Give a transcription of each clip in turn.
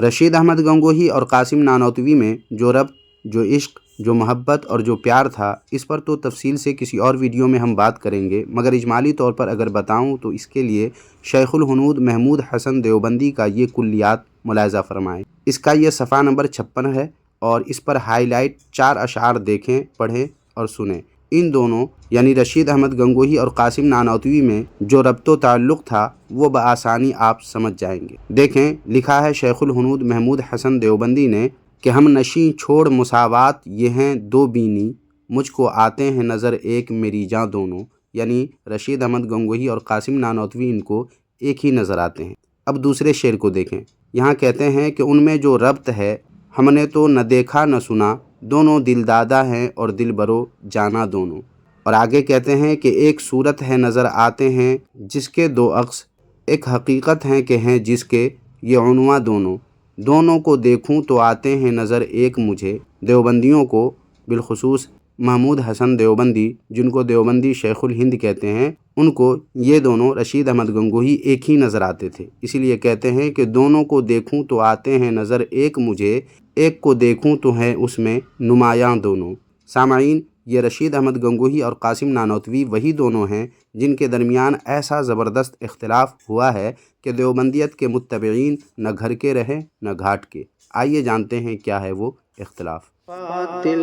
رشید احمد گنگوہی اور قاسم نانوتوی میں جو ربط، جو عشق، جو محبت اور جو پیار تھا، اس پر تو تفصیل سے کسی اور ویڈیو میں ہم بات کریں گے، مگر اجمالی طور پر اگر بتاؤں تو اس کے لیے شیخ الہنود محمود حسن دیوبندی کا یہ کلیات ملاحظہ فرمائیں۔ اس کا یہ صفحہ نمبر 56 ہے اور اس پر ہائی لائٹ 4 اشعار دیکھیں، پڑھیں اور سنیں۔ ان دونوں یعنی رشید احمد گنگوہی اور قاسم نانوتوی میں جو ربط و تعلق تھا وہ بآسانی آپ سمجھ جائیں گے۔ دیکھیں، لکھا ہے شیخ الہنود محمود حسن دیوبندی نے کہ ہم نشیں چھوڑ مساوات یہ ہیں دو بینی، مجھ کو آتے ہیں نظر ایک میری جاں دونوں، یعنی رشید احمد گنگوہی اور قاسم نانوتوی ان کو ایک ہی نظر آتے ہیں۔ اب دوسرے شعر کو دیکھیں، یہاں کہتے ہیں کہ ان میں جو ربط ہے ہم نے تو نہ دیکھا نہ سنا، دونوں دل دادا ہیں اور دل برو جانا دونوں۔ اور آگے کہتے ہیں کہ ایک صورت ہے نظر آتے ہیں جس کے دو عکس، ایک حقیقت ہیں کہ ہیں جس کے یہ عنواں دونوں، دونوں کو دیکھوں تو آتے ہیں نظر ایک مجھے۔ دیوبندیوں کو بالخصوص محمود حسن دیوبندی، جن کو دیوبندی شیخ الہند کہتے ہیں، ان کو یہ دونوں رشید احمد گنگوہی ایک ہی نظر آتے تھے، اسی لیے کہتے ہیں کہ دونوں کو دیکھوں تو آتے ہیں نظر ایک مجھے، ایک کو دیکھوں تو ہیں اس میں نمایاں دونوں۔ سامعین، یہ رشید احمد گنگوہی اور قاسم نانوتوی وہی دونوں ہیں جن کے درمیان ایسا زبردست اختلاف ہوا ہے کہ دیوبندیت کے متبعین نہ گھر کے رہے نہ گھاٹ کے۔ آئیے جانتے ہیں کیا ہے وہ اختلاف۔ باطل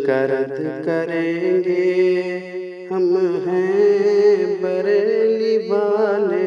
کا رد کریں گے ہم ہیں بریلی والے۔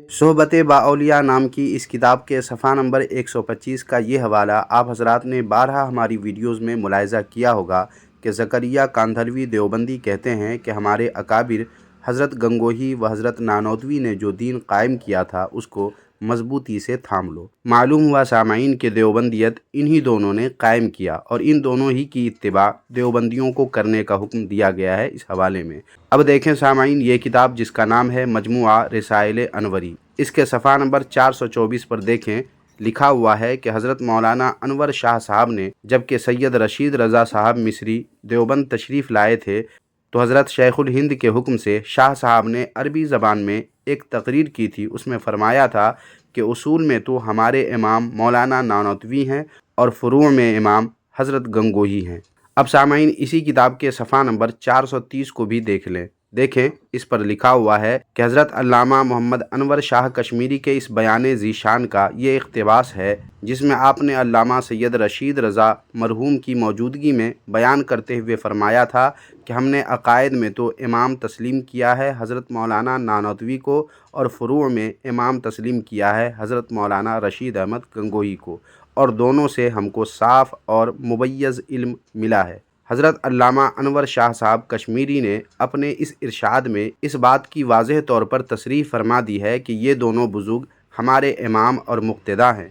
صحبت با اولیاء نام کی اس کتاب کے صفحہ نمبر 125 کا یہ حوالہ آپ حضرات نے بارہا ہماری ویڈیوز میں ملاحظہ کیا ہوگا کہ زکریا کاندھلوی دیوبندی کہتے ہیں کہ ہمارے اکابر حضرت گنگوہی و حضرت نانوتوی نے جو دین قائم کیا تھا اس کو مضبوطی سے تھام لو۔ معلوم ہوا سامعین کہ دیوبندیت انہی دونوں نے قائم کیا اور ان دونوں ہی کی اتباع دیوبندیوں کو کرنے کا حکم دیا گیا ہے اس حوالے میں۔ اب دیکھیں سامعین، یہ کتاب جس کا نام ہے مجموعہ رسائل انوری، اس کے صفحہ نمبر 424 پر دیکھیں، لکھا ہوا ہے کہ حضرت مولانا انور شاہ صاحب نے جبکہ سید رشید رضا صاحب مصری دیوبند تشریف لائے تھے تو حضرت شیخ الہند کے حکم سے شاہ صاحب نے عربی زبان میں ایک تقریر کی تھی۔ اس میں فرمایا تھا کہ اصول میں تو ہمارے امام مولانا نانوتوی ہیں اور فروع میں امام حضرت گنگوہی ہیں۔ اب سامعین، اسی کتاب کے صفحہ نمبر 430 کو بھی دیکھ لیں۔ دیکھیں، اس پر لکھا ہوا ہے کہ حضرت علامہ محمد انور شاہ کشمیری کے اس بیان ذیشان کا یہ اقتباس ہے جس میں آپ نے علامہ سید رشید رضا مرحوم کی موجودگی میں بیان کرتے ہوئے فرمایا تھا کہ ہم نے عقائد میں تو امام تسلیم کیا ہے حضرت مولانا نانوتوی کو اور فروع میں امام تسلیم کیا ہے حضرت مولانا رشید احمد گنگوہی کو، اور دونوں سے ہم کو صاف اور ممیز علم ملا ہے۔ حضرت علامہ انور شاہ صاحب کشمیری نے اپنے اس ارشاد میں اس بات کی واضح طور پر تصریح فرما دی ہے کہ یہ دونوں بزرگ ہمارے امام اور مقتدا ہیں،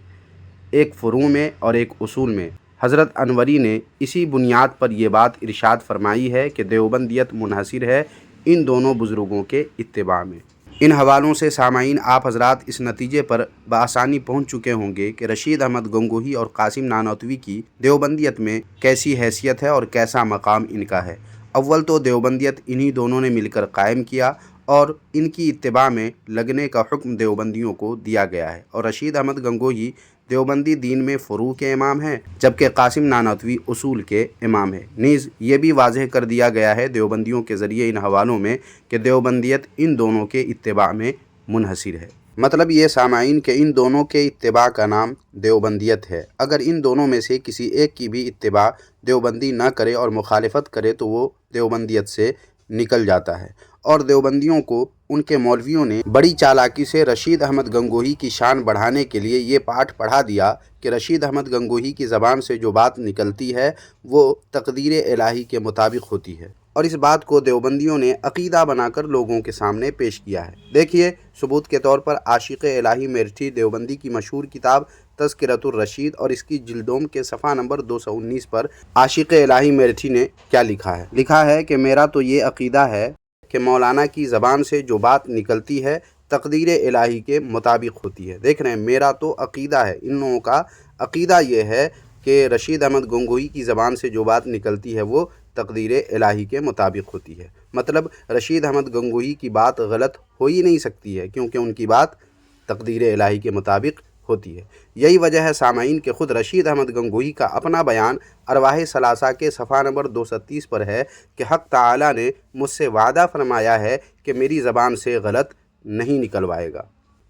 ایک فروع میں اور ایک اصول میں۔ حضرت انوری نے اسی بنیاد پر یہ بات ارشاد فرمائی ہے کہ دیوبندیت منحصر ہے ان دونوں بزرگوں کے اتباع میں۔ ان حوالوں سے سامعین آپ حضرات اس نتیجے پر بآسانی پہنچ چکے ہوں گے کہ رشید احمد گنگوہی اور قاسم نانوتوی کی دیوبندیت میں کیسی حیثیت ہے اور کیسا مقام ان کا ہے۔ اول تو دیوبندیت انہی دونوں نے مل کر قائم کیا اور ان کی اتباع میں لگنے کا حکم دیوبندیوں کو دیا گیا ہے، اور رشید احمد گنگوہی دیوبندی دین میں فروع کے امام ہیں جبکہ قاسم نانوتوی اصول کے امام ہیں۔ نیز یہ بھی واضح کر دیا گیا ہے دیوبندیوں کے ذریعے ان حوالوں میں کہ دیوبندیت ان دونوں کے اتباع میں منحصر ہے۔ مطلب یہ سامعین کہ ان دونوں کے اتباع کا نام دیوبندیت ہے۔ اگر ان دونوں میں سے کسی ایک کی بھی اتباع دیوبندی نہ کرے اور مخالفت کرے تو وہ دیوبندیت سے نکل جاتا ہے، اور دیوبندیوں کو ان کے مولویوں نے بڑی چالاکی سے رشید احمد گنگوہی کی شان بڑھانے کے لیے یہ پاٹھ پڑھا دیا کہ رشید احمد گنگوہی کی زبان سے جو بات نکلتی ہے وہ تقدیر الہی کے مطابق ہوتی ہے، اور اس بات کو دیوبندیوں نے عقیدہ بنا کر لوگوں کے سامنے پیش کیا ہے۔ دیکھیے، ثبوت کے طور پر عاشق الہی میرٹھی دیوبندی کی مشہور کتاب تذکرۃ الرشید اور اس کی جلدوم کے صفحہ نمبر 219 پر عاشق الہی میرٹھی نے کیا لکھا ہے؟ لکھا ہے کہ میرا تو یہ عقیدہ ہے کہ مولانا کی زبان سے جو بات نکلتی ہے تقدیر الہی کے مطابق ہوتی ہے۔ دیکھ رہے ہیں، میرا تو عقیدہ ہے، ان لوگوں کا عقیدہ یہ ہے کہ رشید احمد گنگوہی کی زبان سے جو بات نکلتی ہے وہ تقدیر الہی کے مطابق ہوتی ہے۔ مطلب رشید احمد گنگوہی کی بات غلط ہو ہی نہیں سکتی ہے کیونکہ ان کی بات تقدیر الہی کے مطابق ہوتی ہے۔ یہی وجہ ہے سامعین کہ خود رشید احمد گنگوہی کا اپنا بیان ارواح ثلاثہ کے صفحہ نمبر 230 پر ہے کہ حق تعالی نے مجھ سے وعدہ فرمایا ہے کہ میری زبان سے غلط نہیں نکلوائے گا۔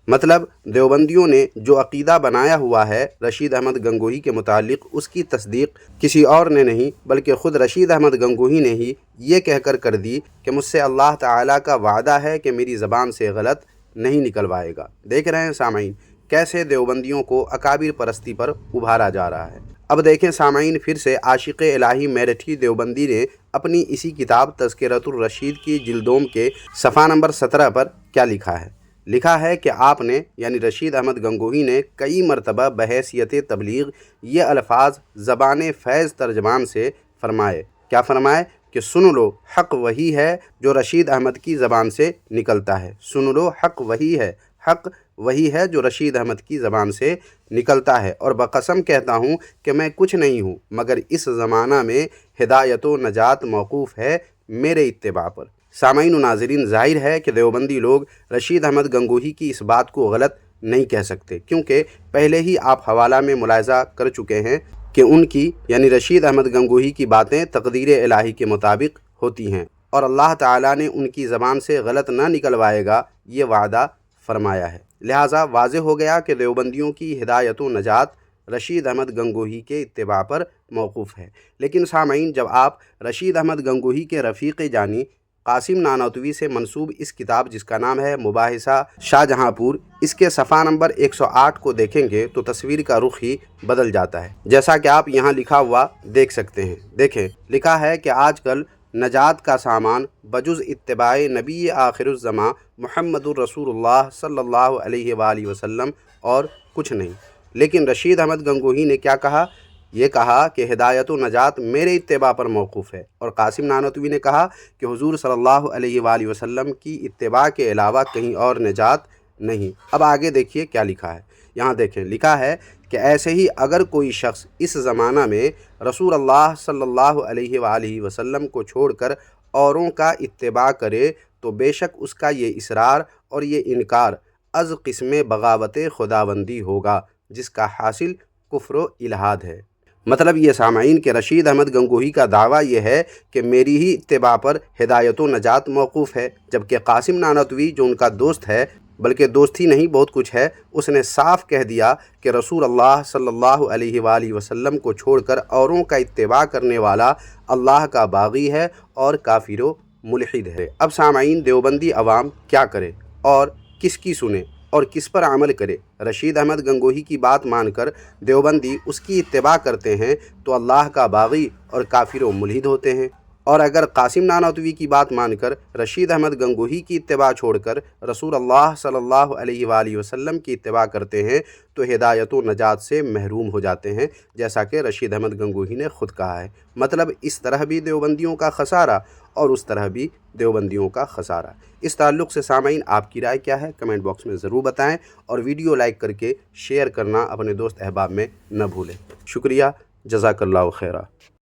مطلب دیوبندیوں نے جو عقیدہ بنایا ہوا ہے رشید احمد گنگوہی کے متعلق، اس کی تصدیق کسی اور نے نہیں بلکہ خود رشید احمد گنگوہی نے ہی یہ کہہ کر دی کہ مجھ سے اللہ تعالیٰ کا وعدہ ہے کہ میری زبان سے غلط نہیں نکلوائے گا۔ دیکھ رہے ہیں سامعین کیسے دیوبندیوں کو اکابر پرستی پر ابھارا جا رہا ہے۔ اب دیکھیں سامعین پھر سے عاشق الہی میرٹھی دیوبندی نے اپنی اسی کتاب تذکرۃ الرشید کی جلدوم کے صفحہ نمبر 17 پر کیا لکھا ہے۔ لکھا ہے کہ آپ نے یعنی رشید احمد گنگوہی نے کئی مرتبہ بحیثیت تبلیغ یہ الفاظ زبان فیض ترجمان سے فرمائے۔ کیا فرمائے؟ کہ سن لو حق وہی ہے جو رشید احمد کی زبان سے نکلتا ہے۔ سن لو حق وہی ہے، حق وہی ہے جو رشید احمد کی زبان سے نکلتا ہے، اور بقسم کہتا ہوں کہ میں کچھ نہیں ہوں مگر اس زمانہ میں ہدایت و نجات موقوف ہے میرے اتباع پر۔ سامعین و ناظرین، ظاہر ہے کہ دیوبندی لوگ رشید احمد گنگوہی کی اس بات کو غلط نہیں کہہ سکتے، کیونکہ پہلے ہی آپ حوالہ میں ملاحظہ کر چکے ہیں کہ ان کی یعنی رشید احمد گنگوہی کی باتیں تقدیر الہی کے مطابق ہوتی ہیں، اور اللہ تعالیٰ نے ان کی زبان سے غلط نہ نکلوائے گا یہ وعدہ فرمایا ہے۔ لہٰذا واضح ہو گیا کہ دیوبندیوں کی ہدایت و نجات رشید احمد گنگوہی کے اتباع پر موقوف ہے۔ لیکن سامعین، جب آپ رشید احمد گنگوہی کے رفیق جانی قاسم نانوتوی سے منسوب اس کتاب جس کا نام ہے مباحثہ شاہ جہاں پور، اس کے صفحہ نمبر 108 کو دیکھیں گے تو تصویر کا رخ ہی بدل جاتا ہے، جیسا کہ آپ یہاں لکھا ہوا دیکھ سکتے ہیں۔ دیکھیں لکھا ہے کہ آج کل نجات کا سامان بجز اتباع نبی آخر الزماں محمد الرسول اللہ صلی اللہ علیہ وآلہ وسلم اور کچھ نہیں۔ لیکن رشید احمد گنگوہی نے کیا کہا؟ یہ کہا کہ ہدایت و نجات میرے اتباع پر موقوف ہے، اور قاسم نانوتوی نے کہا کہ حضور صلی اللہ علیہ وآلہ وسلم کی اتباع کے علاوہ کہیں اور نجات نہیں۔ اب آگے دیکھیے کیا لکھا ہے، یہاں دیکھیں لکھا ہے کہ ایسے ہی اگر کوئی شخص اس زمانہ میں رسول اللہ صلی اللہ علیہ وآلہ وسلم کو چھوڑ کر اوروں کا اتباع کرے تو بے شک اس کا یہ اصرار اور یہ انکار از قسم بغاوت خداوندی ہوگا، جس کا حاصل کفر و الحاد ہے۔ مطلب یہ سامعین کہ رشید احمد گنگوہی کا دعویٰ یہ ہے کہ میری ہی اتباع پر ہدایت و نجات موقوف ہے، جبکہ قاسم نانوتوی جو ان کا دوست ہے، بلکہ دوست ہی نہیں بہت کچھ ہے، اس نے صاف کہہ دیا کہ رسول اللہ صلی اللہ علیہ وآلہ وسلم کو چھوڑ کر اوروں کا اتباع کرنے والا اللہ کا باغی ہے اور کافر و ملحد ہے۔ اب سامعین، دیوبندی عوام کیا کرے اور کس کی سنے اور کس پر عمل کرے؟ رشید احمد گنگوہی کی بات مان کر دیوبندی اس کی اتباع کرتے ہیں تو اللہ کا باغی اور کافر و ملحد ہوتے ہیں، اور اگر قاسم نانوتوی کی بات مان کر رشید احمد گنگوہی کی اتباع چھوڑ کر رسول اللہ صلی اللہ علیہ وآلہ وسلم کی اتباع کرتے ہیں تو ہدایت و نجات سے محروم ہو جاتے ہیں، جیسا کہ رشید احمد گنگوہی نے خود کہا ہے۔ مطلب اس طرح بھی دیوبندیوں کا خسارہ اور اس طرح بھی دیوبندیوں کا خسارہ۔ اس تعلق سے سامعین آپ کی رائے کیا ہے؟ کمنٹ باکس میں ضرور بتائیں، اور ویڈیو لائک کر کے شیئر کرنا اپنے دوست احباب میں نہ بھولیں۔ شکریہ، جزاک اللہ خیرہ۔